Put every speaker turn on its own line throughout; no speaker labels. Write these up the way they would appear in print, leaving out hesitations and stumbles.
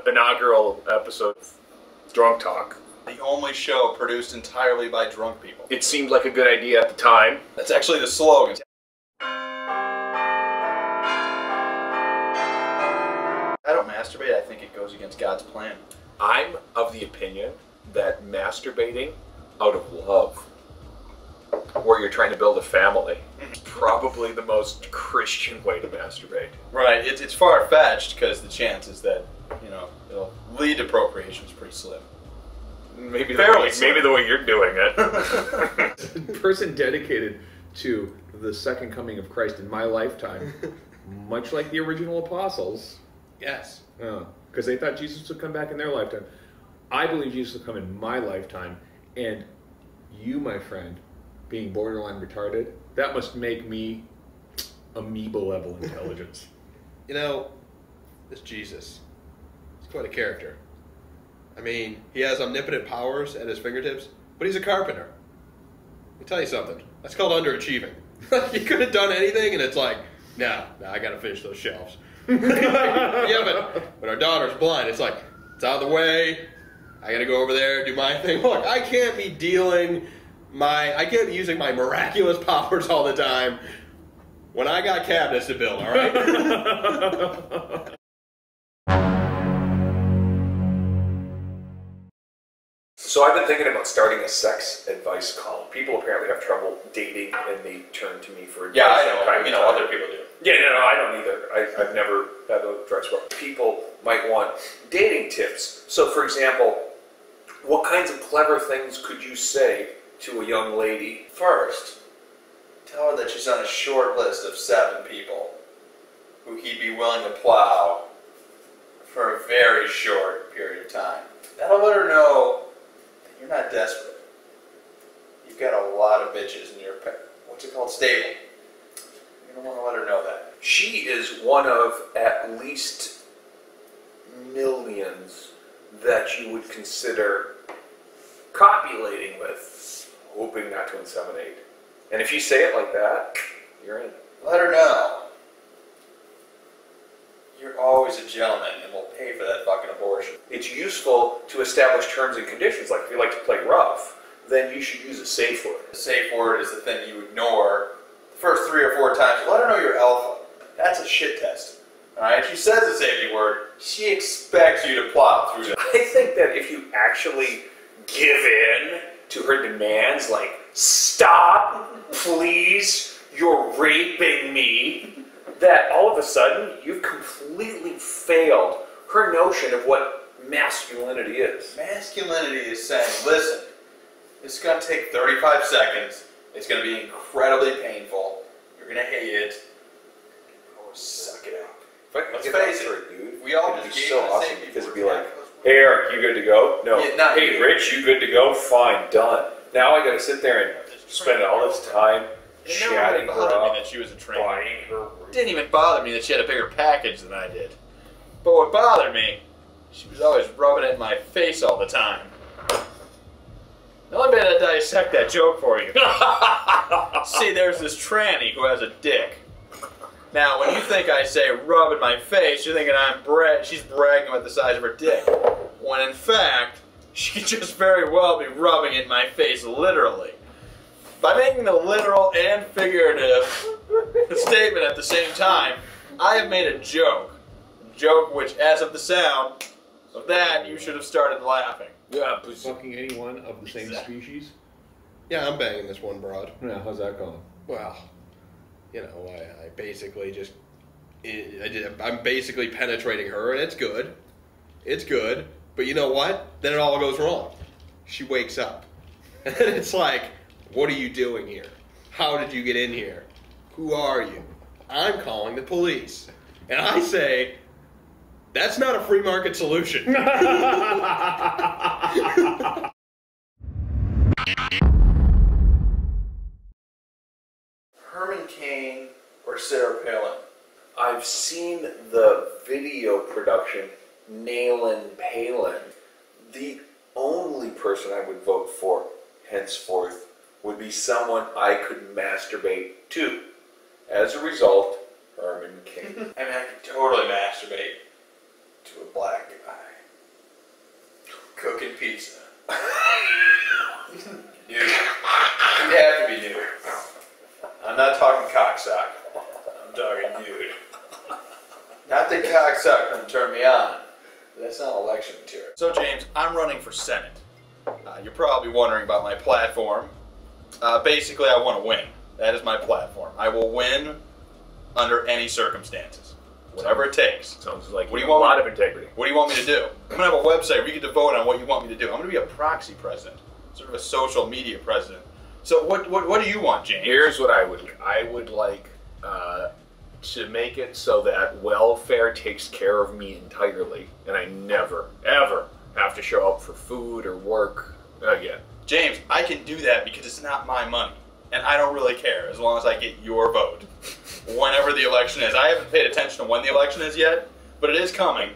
inaugural episode of Drunk Talk.
The only show produced entirely by drunk people.
It seemed like a good idea at the time.
That's actually the slogan. I don't masturbate. I think it goes against God's plan.
I'm of the opinion that masturbating out of love, where you're trying to build a family, is probably the most Christian way to masturbate.
Right. It's far-fetched because the chances that, you know, it'll lead to procreation is pretty slim.
Maybe the way you're doing it.
A person dedicated to the second coming of Christ in my lifetime, much like the original apostles.
Yes.
Because they thought Jesus would come back in their lifetime. I believe Jesus will come in my lifetime, and you, my friend, being borderline retarded, that must make me amoeba-level intelligence.
You know, this Jesus, he's quite a character. I mean, he has omnipotent powers at his fingertips, but he's a carpenter. Let me tell you something. That's called underachieving. He could have done anything, and it's like, nah, I gotta finish those shelves. Yeah, but our daughter's blind. It's like, it's out of the way. I gotta go over there, do my thing. Look, I can't be using my miraculous powers all the time when I got cabinets to build, all right?
So I've been thinking about starting a sex advice column. People apparently have trouble dating, and they turn to me for advice.
Yeah, I know. You know, other people do.
Yeah, no, I don't either. I've never had to address what people might want dating tips. So, for example, what kinds of clever things could you say to a young lady?
First, tell her that she's on a short list of 7 people who he'd be willing to plow for a very short period of time. That'll let her know that you're not desperate. You've got a lot of bitches in your, stable. You don't want to let her know that.
She is one of at least millions that you would consider copulating with, hoping not to inseminate. And if you say it like that, you're in.
Let her know you're always a gentleman and will pay for that fucking abortion.
It's useful to establish terms and conditions. Like if you like to play rough, then you should use a safe word.
The safe word is the thing you ignore the first 3 or 4 times. Let her know you're alpha. That's a shit test. Alright? She says the safety word. She expects you to plow through that.
I think that if you actually give in to her demands, like, stop, please, you're raping me, that all of a sudden you've completely failed her notion of what masculinity is.
Masculinity is saying, listen, it's going to take 35 seconds. It's going to be incredibly painful. You're going to hate it. Suck it up. Let's face it,
dude.
We all
it'd
just
be
gave
so
the
awesome
safety
because it'd
word.
be like, hey Eric, you good to go? No.
Yeah,
hey Rich, you good to go? Fine, done. Now I got to sit there and spend all this time chatting her up,
that she was a trainer.
buying her.
It didn't even bother me that she had a bigger package than I did. But what bothered me, she was always rubbing it in my face all the time. Now let me dissect that joke for you. See, there's this tranny who has a dick. Now, when you think I say rub in my face, you're thinking she's bragging about the size of her dick. When in fact, she could just very well be rubbing it in my face literally. By making the literal and figurative statement at the same time, I have made a joke. A joke which, as of the sound of that, you should have started laughing.
Yeah, fucking anyone of the same species?
Yeah, I'm banging this one broad.
Yeah, how's that going?
Well, you know, I basically just, I'm basically penetrating her, and it's good. It's good. But you know what? Then it all goes wrong. She wakes up. And it's like, what are you doing here? How did you get in here? Who are you? I'm calling the police. And I say, that's not a free market solution.
Herman Cain or Sarah Palin?
I've seen the video production Nailin' Palin. The only person I would vote for henceforth would be someone I could masturbate to. As a result, Herman Cain.
I mean, I could totally masturbate to a black guy. pizza. Nude. You have to be nude. I'm not talking cocksock. I'm talking nude. Not that cocksock can turn me on. That's not election material. So James, I'm running for Senate. You're probably wondering about my platform. Basically, I want to win. That is my platform. I will win under any circumstances. Whatever it takes.
Sounds like
what do you want
a lot of integrity.
What do you want me to do? I'm going to have a website where you get to vote on what you want me to do. I'm going to be a proxy president. Sort of a social media president. So what do you want, James?
Here's what I would like to make it so that welfare takes care of me entirely, and I never, ever have to show up for food or work again.
James, I can do that because it's not my money, and I don't really care as long as I get your vote whenever the election is. I haven't paid attention to when the election is yet, but it is coming,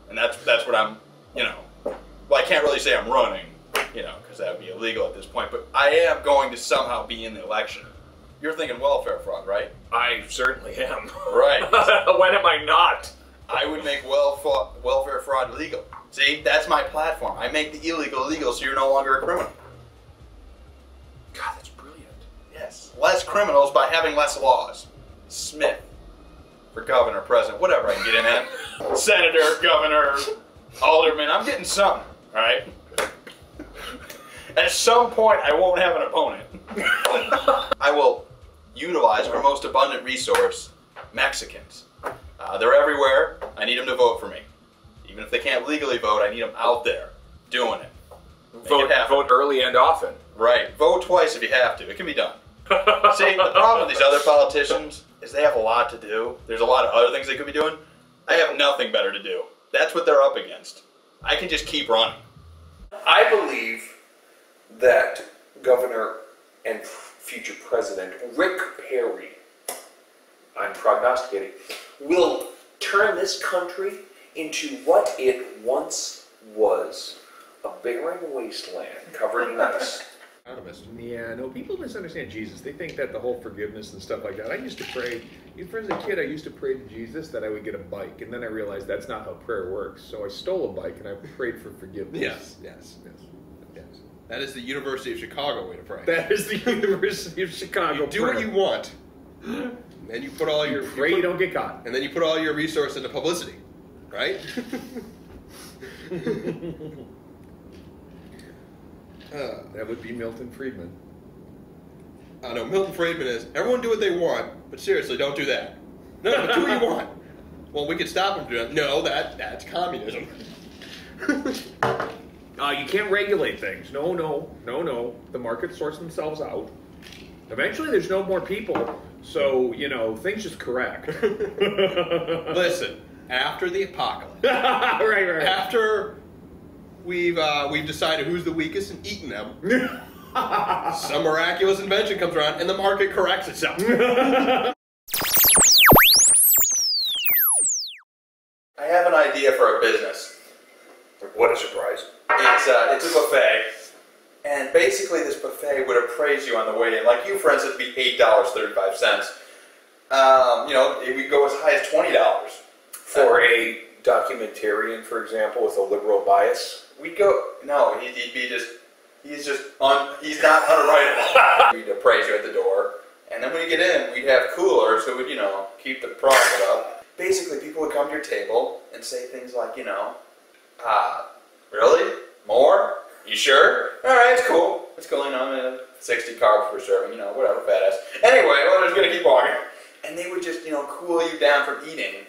and that's what I'm, well, I can't really say I'm running, because that would be illegal at this point, but I am going to somehow be in the election. You're thinking welfare fraud, right?
I certainly am.
Right.
When am I not?
I would make welfare fraud legal. See, that's my platform. I make the illegal legal so you're no longer a criminal.
God, that's brilliant.
Yes. Less criminals by having less laws. Smith. For governor, president, whatever I can get in at. Senator, governor, alderman, I'm getting something, alright? At some point, I won't have an opponent. I will utilize our most abundant resource, Mexicans. They're everywhere. I need them to vote for me. Even if they can't legally vote, I need them out there doing it.
Vote early and often.
Right. Vote twice if you have to. It can be done. See, the problem with these other politicians is they have a lot to do. There's a lot of other things they could be doing. I have nothing better to do. That's what they're up against. I can just keep running.
I believe that Governor and future President Rick Perry, I'm prognosticating, will turn this country into what it once was, a barren wasteland covered in ice.
Yeah, no, people misunderstand Jesus. They think that the whole forgiveness and stuff like that. I used to pray, even as a kid, I used to pray to Jesus that I would get a bike, and then I realized that's not how prayer works. So I stole a bike and I prayed for forgiveness.
Yes. That is the University of Chicago way to pray.
That is the University of Chicago.
You do what you want, and then you put all your
pray you don't get caught,
and then you put all your resource into publicity, right?
That would be Milton Friedman.
I know Milton Friedman is. Everyone do what they want, but seriously, don't do that. No, but do what you want. Well, we could stop them from doing that. No, that's communism.
You can't regulate things. No. The market sorts themselves out. Eventually, there's no more people, so, things just correct.
Listen, after the apocalypse.
Right.
After we've decided who's the weakest and eaten them, some miraculous invention comes around and the market corrects itself.
I have an idea for a business.
What a surprise.
It's a buffet, and basically this buffet would appraise you on the way in. Like you, for instance, would be $8.35. It would go as high as $20.
For a documentarian, for example, with a liberal bias?
We'd go, no, he's not unwritable. We'd appraise you at the door, and then when you get in, we'd have coolers who would, keep the profit up. Basically, people would come to your table and say things like, really? More? You sure? Alright, it's cool. It's cool, I'm 60 carbs per serving, whatever, fat ass. Anyway, we're just gonna keep walking. And they would just, cool you down from eating,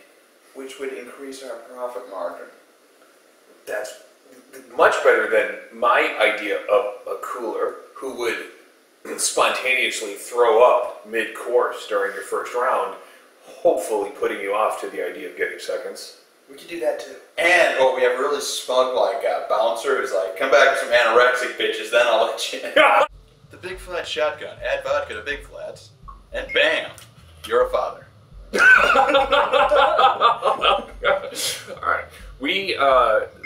which would increase our profit margin.
That's much better than my idea of a cooler who would spontaneously throw up mid-course during your first round, hopefully putting you off to the idea of getting seconds.
We could do that too. And, we have a really smug, bouncer who's like, come back with some anorexic bitches, then I'll let you in. The Big Flat Shotgun. Add vodka to Big Flats, and bam, you're a father.
Alright. We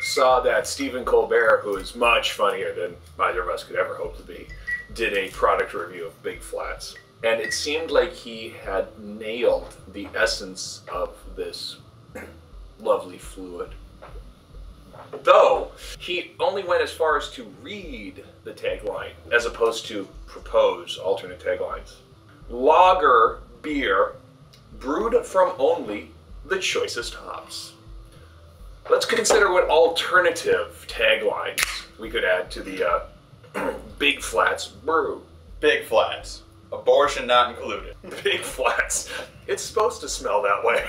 saw that Stephen Colbert, who is much funnier than either of us could ever hope to be, did a product review of Big Flats. And it seemed like he had nailed the essence of this lovely fluid.
Though, he only went as far as to read the tagline, as opposed to propose alternate taglines. Lager beer, brewed from only the choicest hops. Let's consider what alternative taglines we could add to the Big Flats brew.
Big Flats. Abortion not included.
Big Flats. It's supposed to smell that way.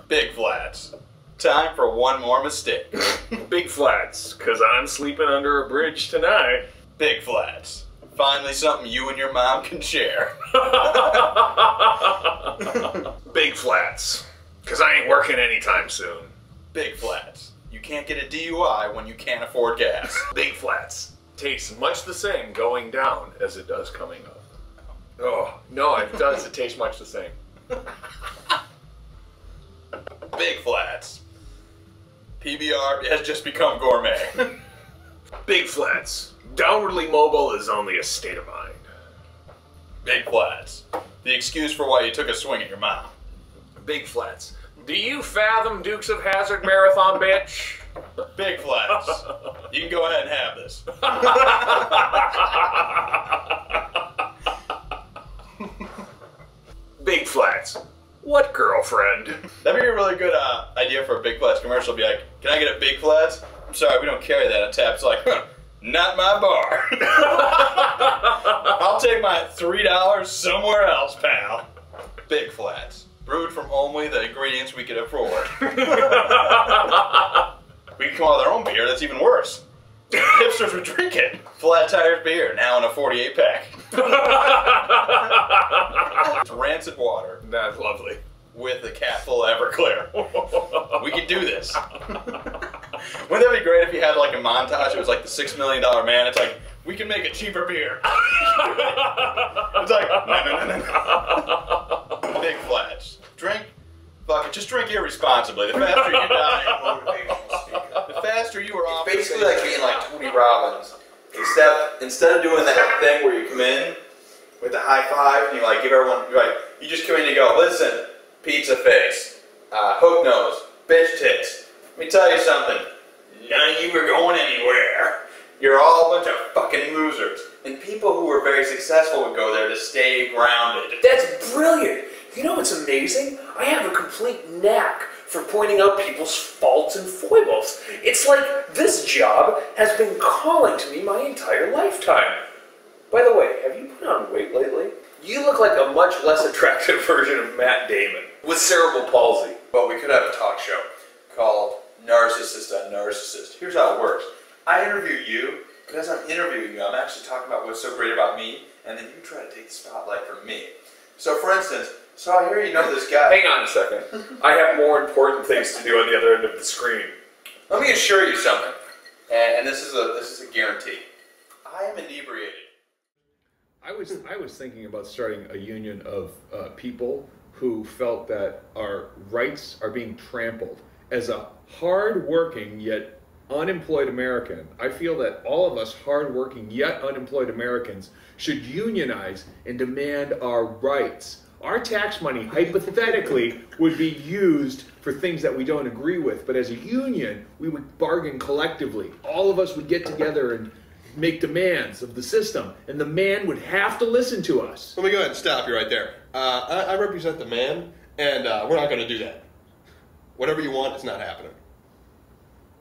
Big Flats. Time for one more mistake.
Big Flats, because I'm sleeping under a bridge tonight.
Big Flats. Finally something you and your mom can share.
Big Flats, because I ain't working anytime soon.
Big Flats. You can't get a DUI when you can't afford gas.
Big Flats. Tastes much the same going down as it does coming up. Oh, no, it does. It tastes much the same.
Big Flats. PBR has just become gourmet.
Big Flats. Downwardly mobile is only a state of mind.
Big Flats. The excuse for why you took a swing at your mom.
Big Flats. Do you fathom Dukes of Hazzard marathon, bitch?
Big Flats. You can go ahead and have this.
Big Flats. What girlfriend?
That'd be a really good idea for a Big Flats commercial. Be like, can I get a Big Flats? I'm sorry, we don't carry that on tap. It's like, not my bar. I'll take my $3 somewhere else, pal. Big Flats. Brewed from only the ingredients we could afford. We can come out with our own beer, that's even worse. Hipsters would drink it. Flat Tire's beer, now in a 48-pack. It's rancid water.
That's lovely.
With a cat full of Everclear. We could do this. Wouldn't that be great if you had like a montage? It was like the $6 Million Man. It's like, we can make a cheaper beer. It's like, no. Big Flats. Drink, fuck it, just drink irresponsibly. The faster you die, the faster you are off.
It's basically like being like Tony Robbins, except instead of doing that thing where you come in with a high five and you like give everyone, you just come in and you go, listen, pizza face, hook nose, bitch tits. Let me tell you something. None of you are going anywhere. You're all a bunch of fucking losers. And people who are very successful would go there to stay grounded.
That's brilliant. You know what's amazing? I have a complete knack for pointing out people's faults and foibles. It's like this job has been calling to me my entire lifetime. By the way, have you put on weight lately? You look like a much less attractive version of Matt Damon with cerebral palsy.
Well, we could have a talk show called Narcissist on Narcissist. Here's how it works. I interview you, but as I'm interviewing you, I'm actually talking about what's so great about me, and then you try to take the spotlight from me. So, for instance, so I hear you know this guy.
Hang on a second. I have more important things to do on the other end of the screen.
Let me assure you something, and this is a guarantee. I am inebriated.
I was thinking about starting a union of people who felt that our rights are being trampled. As a hard-working yet unemployed American, I feel that all of us hard-working yet unemployed Americans should unionize and demand our rights. Our tax money, hypothetically, would be used for things that we don't agree with, but as a union, we would bargain collectively. All of us would get together and make demands of the system, and the man would have to listen to us.
Let me go ahead and stop you right there. I represent the man, and we're not going to do that. Whatever you want, it's not happening.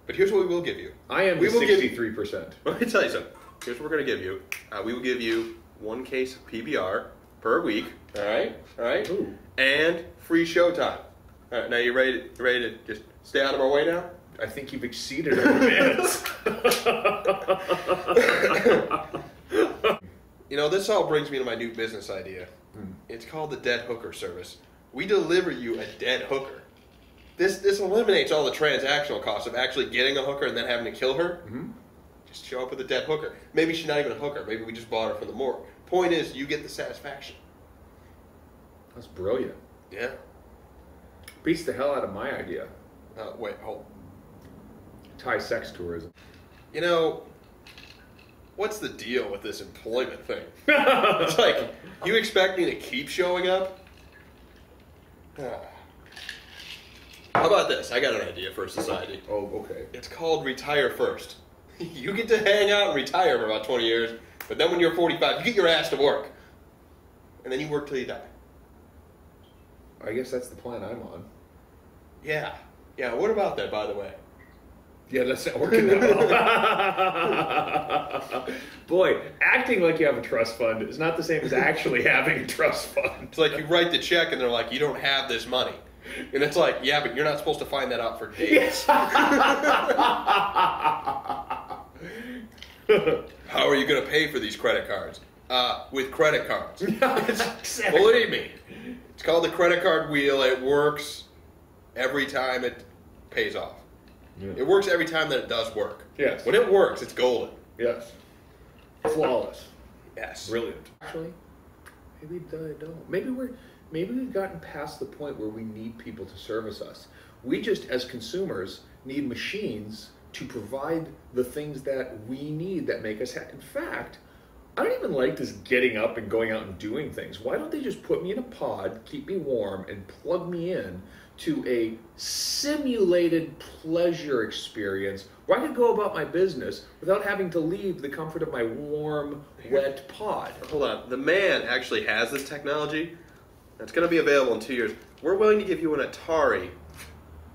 But here's what we will give you.
I am the 63%.
Let me tell you something. Here's what we're going to give you. We will give you 1 case of PBR per week. All right? All right?
Ooh. And
free showtime. All right, now you ready to just stay out of our way now?
I think you've exceeded our demands.
You know, this all brings me to my new business idea. It's called the Dead Hooker Service. We deliver you a dead hooker. This eliminates all the transactional costs of actually getting a hooker and then having to kill her. Mm-hmm. Just show up with a dead hooker. Maybe she's not even a hooker. Maybe we just bought her from the morgue. Point is, you get the satisfaction.
That's brilliant.
Yeah.
Beats the hell out of my idea.
Wait, hold.
Thai sex tourism.
You know, what's the deal with this employment thing? It's like, you expect me to keep showing up? How about this? I got an idea for a society.
Oh, okay.
It's called retire first. You get to hang out and retire for about 20 years, but then when you're 45, you get your ass to work. And then you work till you die.
I guess that's the plan I'm on.
Yeah. Yeah, what about that, by the way?
Yeah, that's not working that well. Boy, acting like you have a trust fund is not the same as actually having a trust fund.
It's like you write the check and they're like, you don't have this money. And it's like, yeah, but you're not supposed to find that out for days. How are you going to pay for these credit cards? With credit cards. Believe me. It's called the credit card wheel. It works every time it pays off.
Yeah.
It works every time that it does work.
Yes.
When it works, it's golden.
Yes. Flawless.
Yes.
Brilliant. Actually, maybe I don't. Maybe we've gotten past the point where we need people to service us. We just, as consumers, need machines to provide the things that we need that make us happy. In fact, I don't even like this getting up and going out and doing things. Why don't they just put me in a pod, keep me warm, and plug me in to a simulated pleasure experience where I could go about my business without having to leave the comfort of my warm, wet pod?
Hold on. The man actually has this technology. It's going to be available in 2 years. We're willing to give you an Atari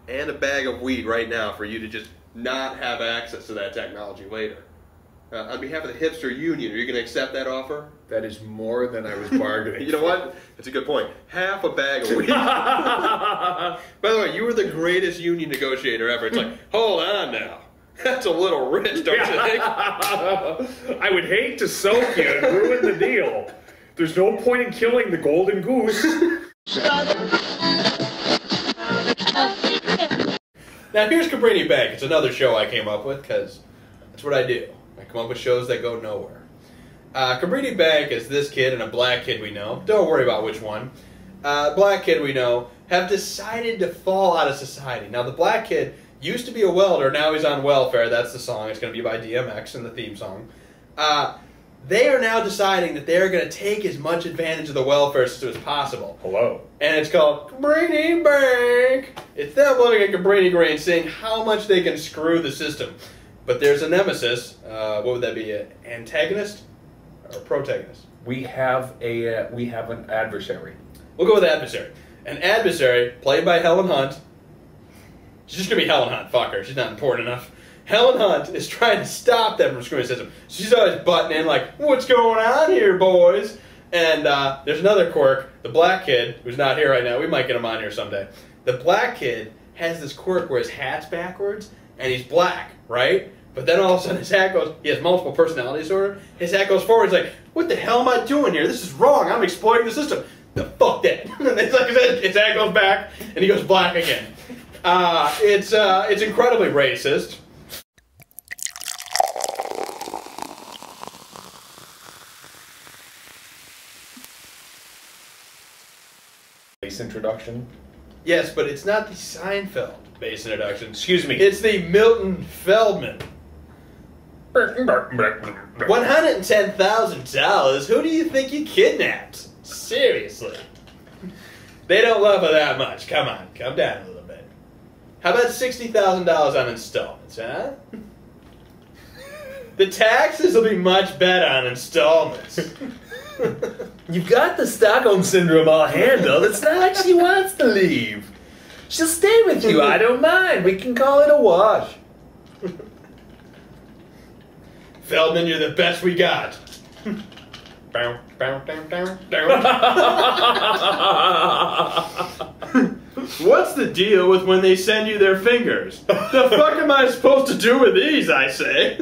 and a bag of weed right now for you to just not have access to that technology later. On behalf of the hipster union, are you going to accept that offer?
That is more than I was bargaining
You know what? That's a good point. Half a bag of weed. By the way, you were the greatest union negotiator ever. It's like, hold on now. That's a little rich, don't you think?
I would hate to soak you and ruin the deal. There's no point in killing the golden goose.
Now here's Cabrini Bank. It's another show I came up with because that's what I do. I come up with shows that go nowhere. Cabrini Bank is this kid and a black kid we know. Don't worry about which one. Black kid we know have decided to fall out of society. Now the black kid used to be a welder. Now he's on welfare. That's the song. It's going to be by DMX in the theme song. They are now deciding that they're going to take as much advantage of the welfare system as possible.
Hello.
And it's called Cabrini Bank. It's them looking at Cabrini Green saying how much they can screw the system. But there's a nemesis. What would that be? An antagonist or protagonist?
We have an adversary.
We'll go with adversary. An adversary played by Helen Hunt. She's just going to be Helen Hunt. Fuck her. She's not important enough. Helen Hunt is trying to stop them from screwing the system. She's always butting in like, what's going on here, boys? And there's another quirk. The black kid, who's not here right now, we might get him on here someday. The black kid has this quirk where his hat's backwards, and he's black, right? But then all of a sudden his hat goes, he has multiple personality disorder. His hat goes forward, he's like, what the hell am I doing here? This is wrong, I'm exploiting the system. The fuck that. And it's like his hat goes back, and he goes black again. It's incredibly racist.
Base introduction.
Yes, but it's not the Seinfeld base introduction.
Excuse me.
It's the Milton Feldman. $110,000? Who do you think you kidnapped? Seriously. They don't love her that much. Come on, come down a little bit. How about $60,000 on installments, huh? The taxes will be much better on installments.
You've got the Stockholm Syndrome all handled. It's not like she wants to leave. She'll stay with you. I don't mind. We can call it a wash.
Feldman, you're the best we got. What's the deal with when they send you their fingers? The fuck am I supposed to do with these, I say?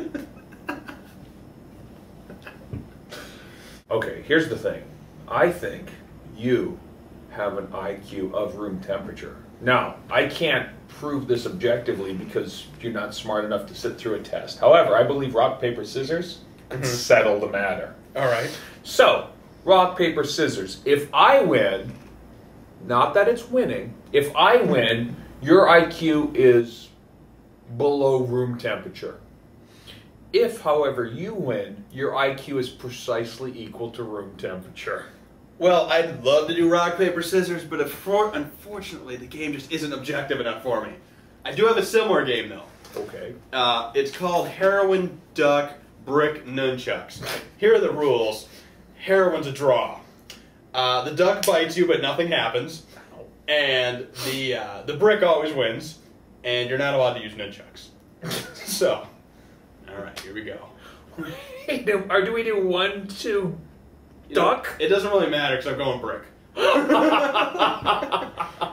Okay, here's the thing. I think you have an IQ of room temperature. Now, I can't prove this objectively because you're not smart enough to sit through a test. However, I believe rock, paper, scissors can settle the matter.
All right.
So, rock, paper, scissors. If I win, not that it's winning, if I win, your IQ is below room temperature. If, however, you win, your IQ is precisely equal to room temperature.
Well, I'd love to do rock, paper, scissors, but unfortunately the game just isn't objective enough for me. I do have a similar game, though.
Okay.
It's called Heroin, Duck, Brick, Nunchucks. Here are the rules. Heroin's a draw. The duck bites you, but nothing happens. And the brick always wins. And you're not allowed to use nunchucks. So, alright, here we go.
Or do we do 1, 2, duck?
It doesn't really matter because I'm going brick.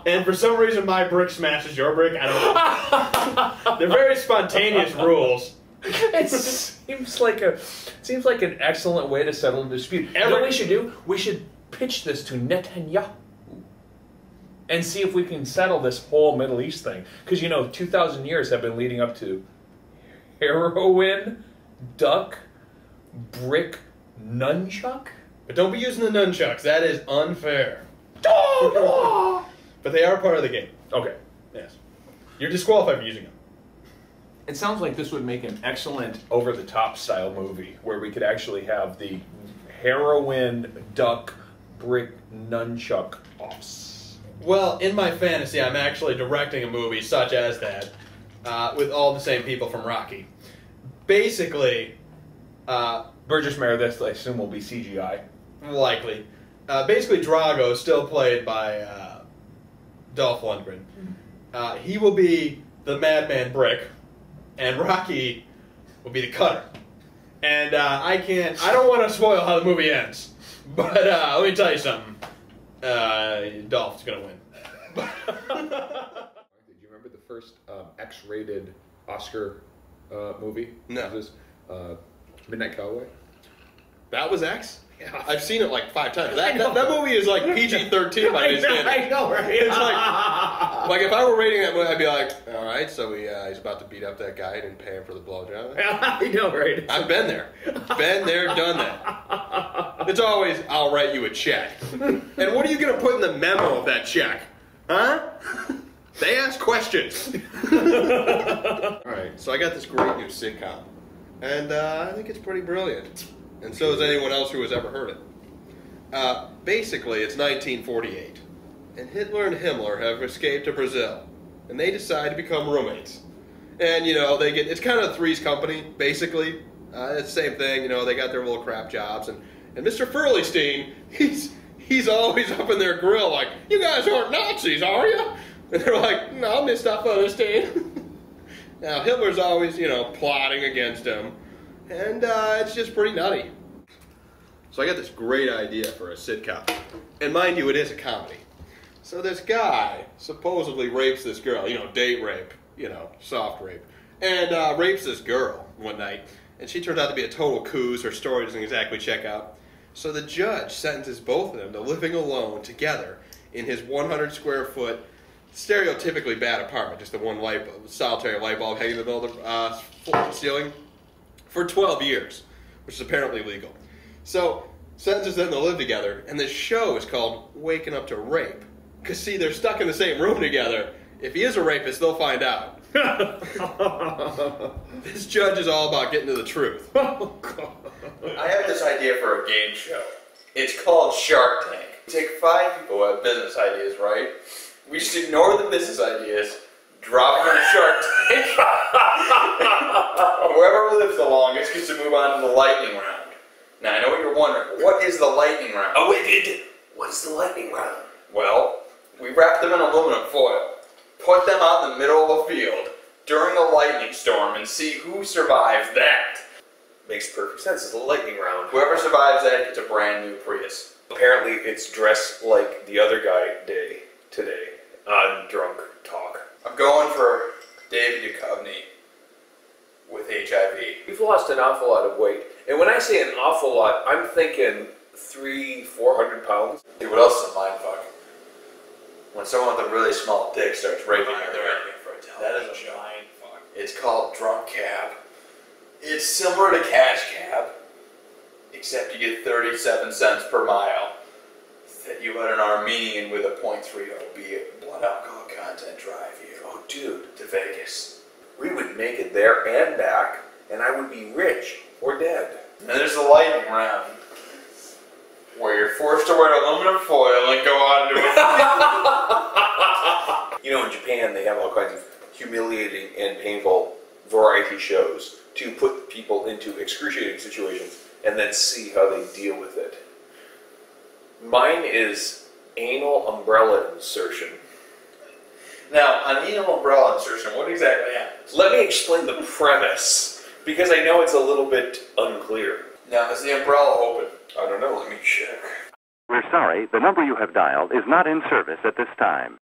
And for some reason my brick smashes your brick. I don't know. They're very spontaneous rules.
It seems like an excellent way to settle a dispute. What we should do? We should pitch this to Netanyahu and see if we can settle this whole Middle East thing. Because 2,000 years have been leading up to heroin, duck, brick, nunchuck.
But don't be using the nunchucks. That is unfair. But they are part of the game.
Okay.
Yes. You're disqualified for using them.
It sounds like this would make an excellent over-the-top style movie where we could actually have the heroin, duck, brick, nunchuck offs.
Well, in my fantasy, I'm actually directing a movie such as that with all the same people from Rocky. Basically,
Burgess Meredith, I assume, will be CGI.
likely. Basically, Drago, still played by Dolph Lundgren. He will be the Madman Brick, and Rocky will be the Cutter. And I don't want to spoil how the movie ends, but let me tell you something. Dolph's gonna win.
Did you remember the first X-rated Oscar movie?
No.
This Midnight Cowboy.
That was X?
Yeah.
I've seen it like 5 times. That movie is like PG-13 by his standards.
I know, right?
It's like if I were rating that movie, I'd be like, all right, so he's about to beat up that guy and pay him for the blowjob.
I know, right?
I've been there. Been there, done that. It's always, I'll write you a check. And what are you going to put in the memo of that check? Huh? They ask questions.
All right.
So I got this great new sitcom. And I think it's pretty brilliant. And so is anyone else who has ever heard it. Basically, it's 1948. And Hitler and Himmler have escaped to Brazil. And they decide to become roommates. And, it's kind of Three's Company, basically. It's the same thing, they got their little crap jobs. And Mr. Furleystein, he's always up in their grill like, you guys aren't Nazis, are you? And they're like, no, Mr. Furleystein. Now, Hitler's always, plotting against him. And it's just pretty nutty. So I got this great idea for a sitcom. And mind you, it is a comedy. So this guy supposedly rapes this girl, date rape, soft rape. And rapes this girl one night. And she turns out to be a total coos. Her story doesn't exactly check out. So the judge sentences both of them to living alone together in his 100 square foot, stereotypically bad apartment. Just the one solitary light bulb hanging in the middle of the ceiling. For 12 years, which is apparently legal. So, sentences them to live together, and this show is called Waking Up to Rape. Because, see, they're stuck in the same room together. If he is a rapist, they'll find out. This judge is all about getting to the truth.
Oh, God.
I have this idea for a game show. It's called Shark Tank. We take 5 people who have business ideas, right? We just ignore the business ideas, drop them in a Shark Tank. Whoever lives the longest gets to move on to the lightning round. Now, I know what you're wondering. What is the lightning round?
Oh, wait, what is the lightning round?
Well, we wrap them in aluminum foil, put them out in the middle of a field during a lightning storm, and see who survives that.
Makes perfect sense. It's a lightning round.
Whoever survives that gets a brand new Prius.
Apparently, it's dressed like the other guy did today on Drunk Talk.
I'm going for David Duchovny with HIV.
You've lost an awful lot of weight. And when I say an awful lot, I'm thinking 300-400 pounds.
Dude, what else is a mindfuck? When someone with a really small dick starts raping you, that is a mindfuck. It's called Drunk Cab. It's similar to Cash Cab, except you get 37 cents per mile that you let an Armenian with a .30 blood alcohol content drive you.
Oh, dude,
to Vegas.
we would make it there and back, and I would be rich or dead.
And there's the lightning round. where you're forced to wear aluminum foil and go on to it.
You know, in Japan, they have all kinds of humiliating and painful variety shows to put people into excruciating situations and then see how they deal with it. Mine is anal umbrella insertion.
Now, an anal umbrella insertion, what exactly happens?
Let me explain the premise, because I know it's a little bit unclear.
Now, is the umbrella open?
I don't know, let me check.
We're sorry, the number you have dialed is not in service at this time.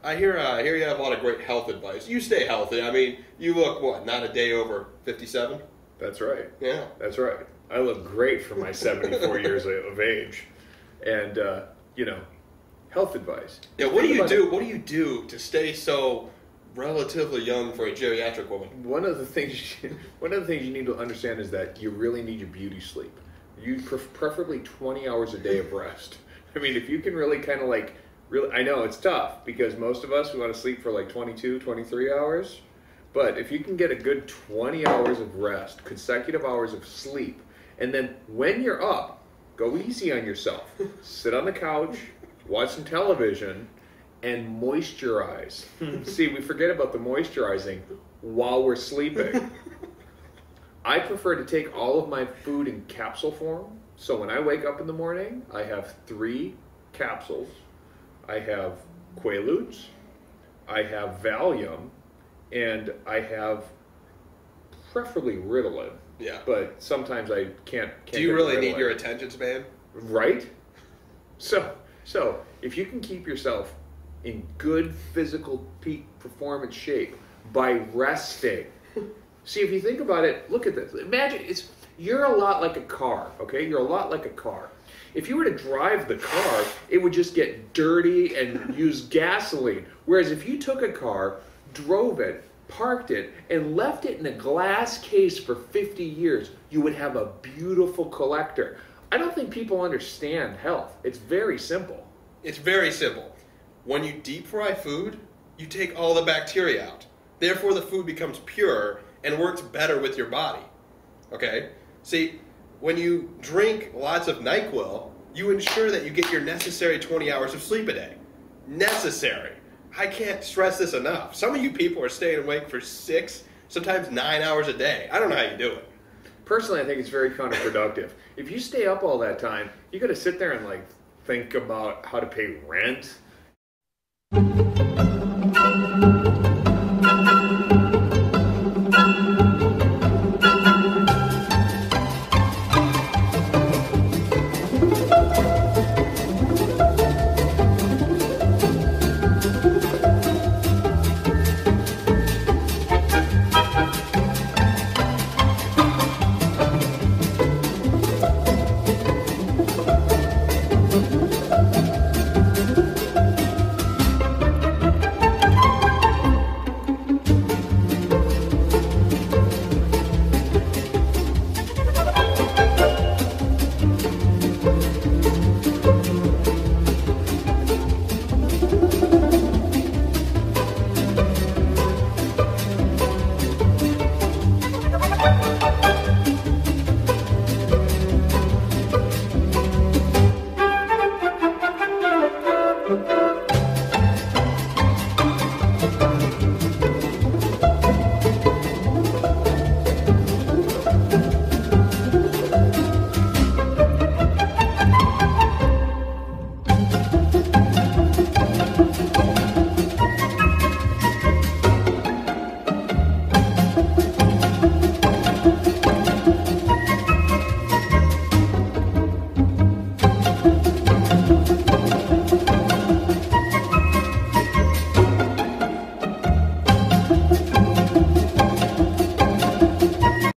I hear you have a lot of great health advice. You stay healthy. I mean, you look, what, not a day over 57?
That's right.
Yeah.
That's right. I look great for my 74 years of age. And, you know, health advice.
Yeah, what do you do? What do you do to stay so relatively young for a geriatric woman?
One of the things you need to understand is that you really need your beauty sleep. You preferably 20 hours a day of rest. I mean, if you can really kind of like, I know it's tough because most of us, we want to sleep for like 22, 23 hours. But if you can get a good 20 hours of rest, consecutive hours of sleep, and then when you're up, go easy on yourself. Sit on the couch, watch some television, and moisturize. See, we forget about the moisturizing while we're sleeping. I prefer to take all of my food in capsule form. So when I wake up in the morning, I have 3 capsules. I have Quaaludes, I have Valium, and I have preferably Ritalin.
Yeah.
But sometimes I can't
Do you
get
really
Ritalin.
need your attention span?
Right? So if you can keep yourself in good physical peak performance shape by resting. See, if you think about it, look at this. Imagine you're a lot like a car, okay? You're a lot like a car. If you were to drive the car, it would just get dirty and use gasoline. Whereas if you took a car, drove it, parked it, and left it in a glass case for 50 years, you would have a beautiful collector. I don't think people understand health. It's very simple.
It's very simple. When you deep fry food, you take all the bacteria out. Therefore, the food becomes pure and works better with your body. Okay? See, when you drink lots of NyQuil, you ensure that you get your necessary 20 hours of sleep a day. Necessary. I can't stress this enough. Some of you people are staying awake for 6, sometimes 9 hours a day. I don't know how you do it.
Personally, I think it's very counterproductive. If you stay up all that time, you got to sit there and like think about how to pay rent.